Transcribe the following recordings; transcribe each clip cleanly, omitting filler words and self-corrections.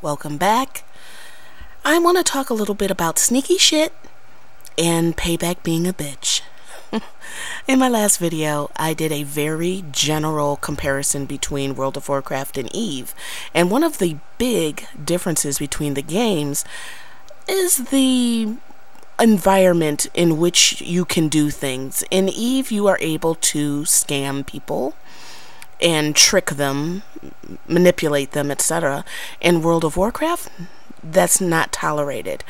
Welcome back. I want to talk a little bit about sneaky shit and payback being a bitch. In my last video, I did a very general comparison between World of Warcraft and EVE, and one of the big differences between the games is the environment in which you can do things. In EVE, you are able to scam people and trick them, manipulate them, etc. In World of Warcraft, that's not tolerated.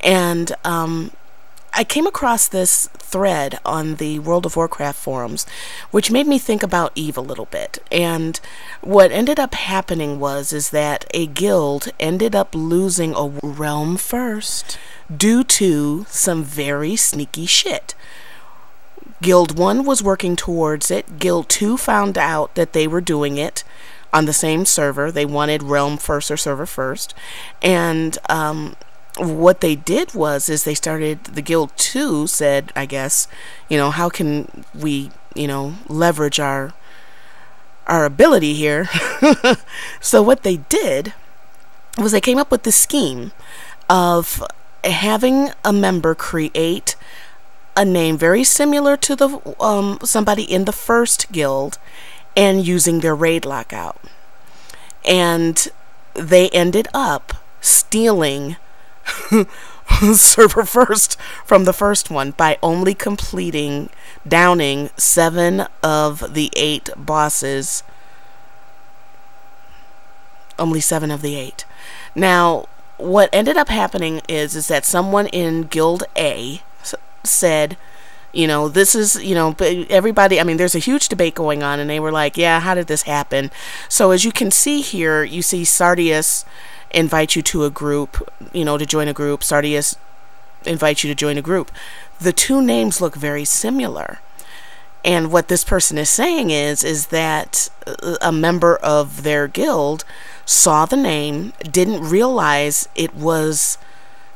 And I came across this thread on the World of Warcraft forums, which made me think about EVE a little bit. And what ended up happening is that a guild ended up losing a realm first due to some very sneaky shit. Guild 1 was working towards it. Guild 2 found out that they were doing it on the same server. They wanted realm first or server first. And what they did is they started, the Guild 2 said, I guess, how can we, leverage our ability here? So what they did was they came up with this scheme of having a member create a name very similar to the somebody in the first guild and using their raid lockout. And they ended up stealing server first from the first one by only downing 7 of the 8 bosses. Only 7 of the 8. Now, what ended up happening is that someone in Guild A said, this is, everybody, there's a huge debate going on, and they were like, yeah, how did this happen? So as you can see here, you see Sardius invite you to a group, to join a group. Sardius invites you to join a group. The two names look very similar. And what this person is saying is that a member of their guild saw the name, didn't realize it was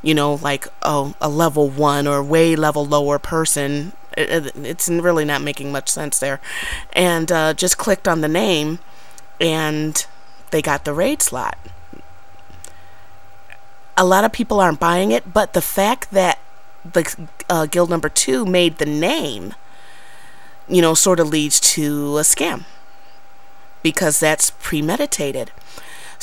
like, a level 1 or way level lower person. It's really not making much sense there. And just clicked on the name, and they got the raid slot. A lot of people aren't buying it, but the fact that the guild number 2 made the name, sort of leads to a scam, because that's premeditated.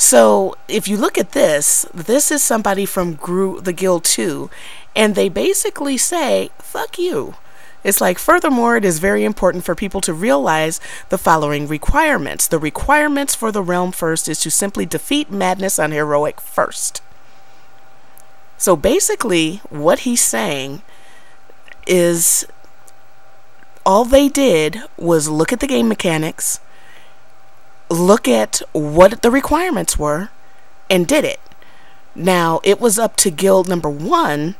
So if you look at this is somebody from the Guild 2, and they basically say, fuck you. It's like, furthermore, it is very important for people to realize the following requirements. The requirements for the realm first is to simply defeat madness on heroic first. So basically, what he's saying is all they did was look at the game mechanics, look at what the requirements were, and did it. Now, it was up to guild number 1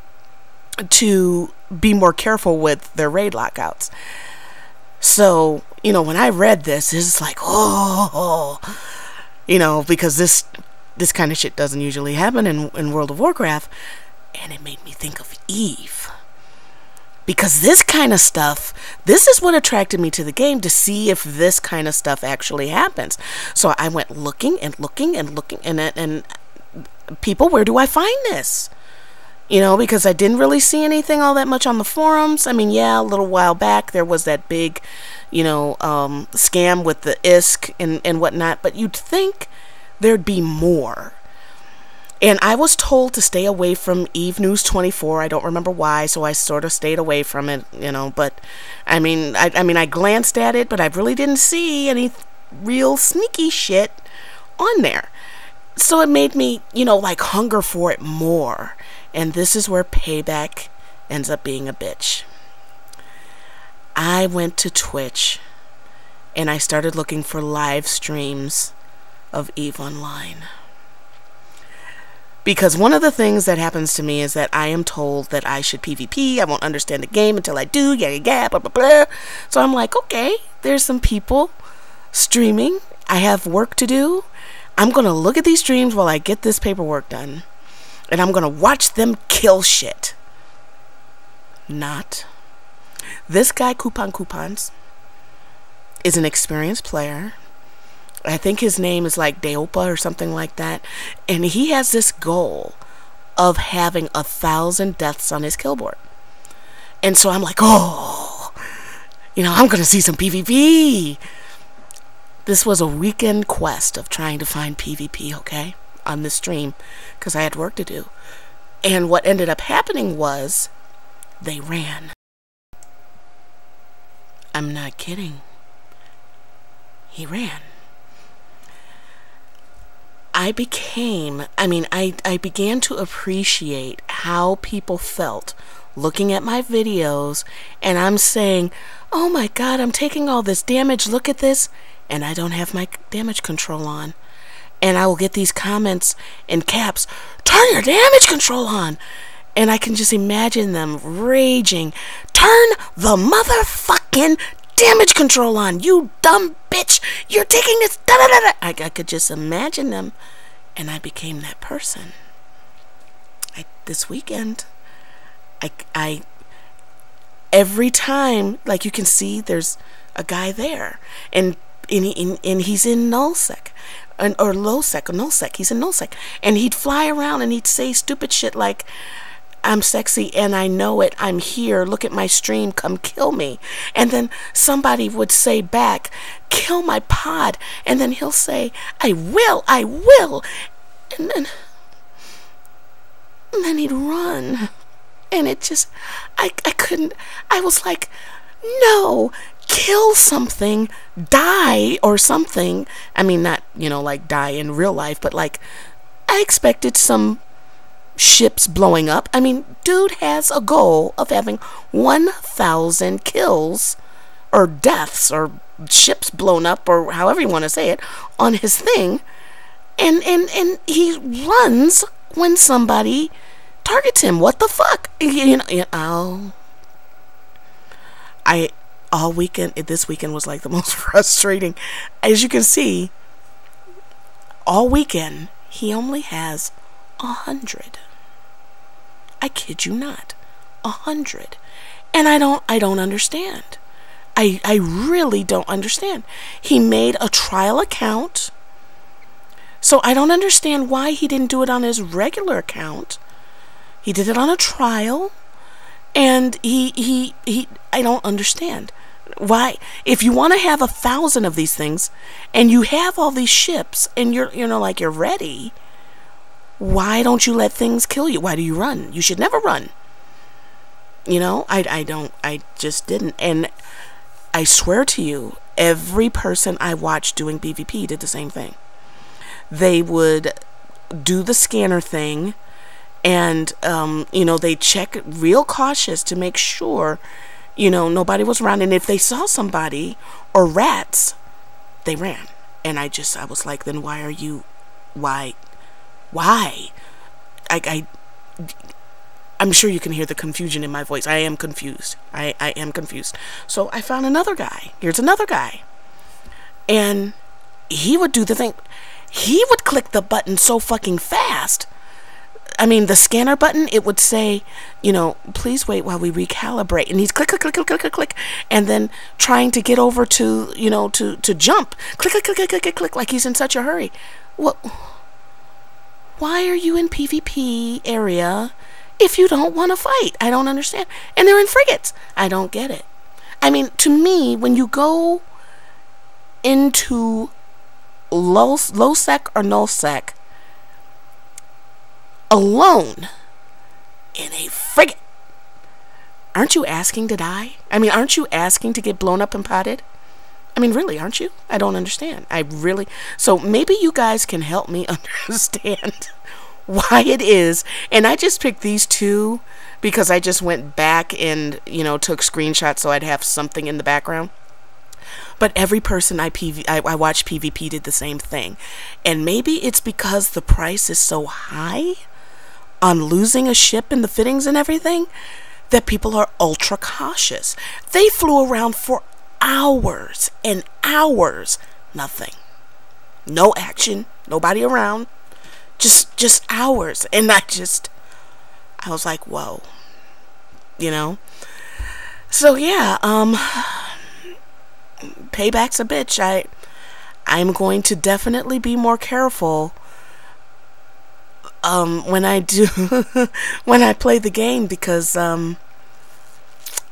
to be more careful with their raid lockouts. So, when I read this, it's like, because this kind of shit doesn't usually happen in World of Warcraft. And it made me think of EVE. Because this kind of stuff, this is what attracted me to the game, to see if this kind of stuff actually happens. So I went looking and looking and looking, and people, where do I find this? Because I didn't really see anything all that much on the forums. Yeah, a little while back there was that big, scam with the ISK and whatnot, but you'd think there'd be more. And I was told to stay away from EVE News 24. I don't remember why, so I sort of stayed away from it, but I glanced at it, but I really didn't see any real sneaky shit on there. So it made me, like, hunger for it more. And this is where payback ends up being a bitch. I went to Twitch and I started looking for live streams of EVE Online. Because one of the things that happens to me is that I am told that I should PvP. I won't understand the game until I do, blah, blah, blah. So I'm like, okay, there's some people streaming. I have work to do. I'm going to look at these streams while I get this paperwork done. And I'm going to watch them kill shit. Not. This guy, Coupons, is an experienced player. I think his name is like Deopa or something like that. And he has this goal of having 1,000 deaths on his killboard. And so I'm like, oh, you know, I'm going to see some PvP. This was a weekend quest of trying to find PvP, okay, on this stream, because I had work to do. And what ended up happening was they ran. I'm not kidding. He ran. I began to appreciate how people felt looking at my videos, and I'm saying, oh my God, I'm taking all this damage, look at this, and I don't have my damage control on. And I will get these comments in caps, turn your damage control on. And I can just imagine them raging, turn the motherfucking damage control on, you dumb bitch, you're taking this, da da da da. I could just imagine them, and I became that person. This weekend, every time, like you can see, there's a guy there, and he's in nullsec, or lowsec, or nullsec. He's in nullsec, and he'd fly around and he'd say stupid shit like, I'm sexy and I know it, I'm here, look at my stream, come kill me. And then somebody would say back, kill my pod. And then he'll say, I will. And then he'd run. And it just, I couldn't, I was like, no, kill something, die or something. I mean, not, you know, like die in real life, but like, I expected some ships blowing up. I mean, dude has a goal of having 1,000 kills or deaths or ships blown up or however you want to say it on his thing, and he runs when somebody targets him. What the fuck? All weekend, this weekend was like the most frustrating. As you can see, all weekend he only has 100. I kid you not, 100. And I don't understand. I really don't understand. He made a trial account, so I don't understand why he didn't do it on his regular account. He did it on a trial, and I don't understand why. If you want to have 1,000 of these things, and you have all these ships, and you're like you're ready, why don't you let things kill you? Why do you run? You should never run. You know, I just didn't. And I swear to you, every person I watched doing PvP did the same thing. They would do the scanner thing, and, you know, they check real cautious to make sure, you know, nobody was around. And if they saw somebody or rats, they ran. And I was like, then why are you, why? I'm sure you can hear the confusion in my voice. I am confused. I am confused. So I found another guy. Here's another guy. And he would do the thing. He would click the button so fucking fast. I mean, the scanner button, it would say, you know, please wait while we recalibrate. And he's click, click, click, click, click, click, click. And then trying to get over to, you know, to jump. Click, click, click, click, click, click, click, like he's in such a hurry. What? Why are you in PvP area if you don't want to fight? I don't understand. And they're in frigates. I don't get it. I mean, to me, when you go into low sec or null sec alone in a frigate, aren't you asking to die? I mean, aren't you asking to get blown up and potted? I mean, really, aren't you? I don't understand. So maybe you guys can help me understand why it is. And I just picked these two because I just went back and, you know, took screenshots so I'd have something in the background. But every person I watched PvP did the same thing. And maybe it's because the price is so high on losing a ship and the fittings and everything that people are ultra cautious. They flew around for hours and hours, nothing, no action, nobody around, just hours. And I was like, whoa, you know. So yeah, payback's a bitch. I'm going to definitely be more careful when I do when I play the game, because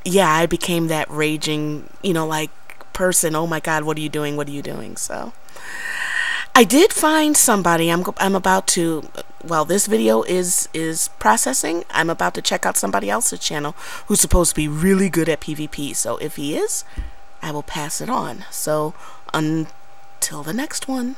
yeah, I became that raging, you know, like person. Oh my God, what are you doing? What are you doing? So I did find somebody. I'm about to, well, this video is processing. I'm about to check out somebody else's channel who's supposed to be really good at PvP. So if he is, I will pass it on. So until the next one.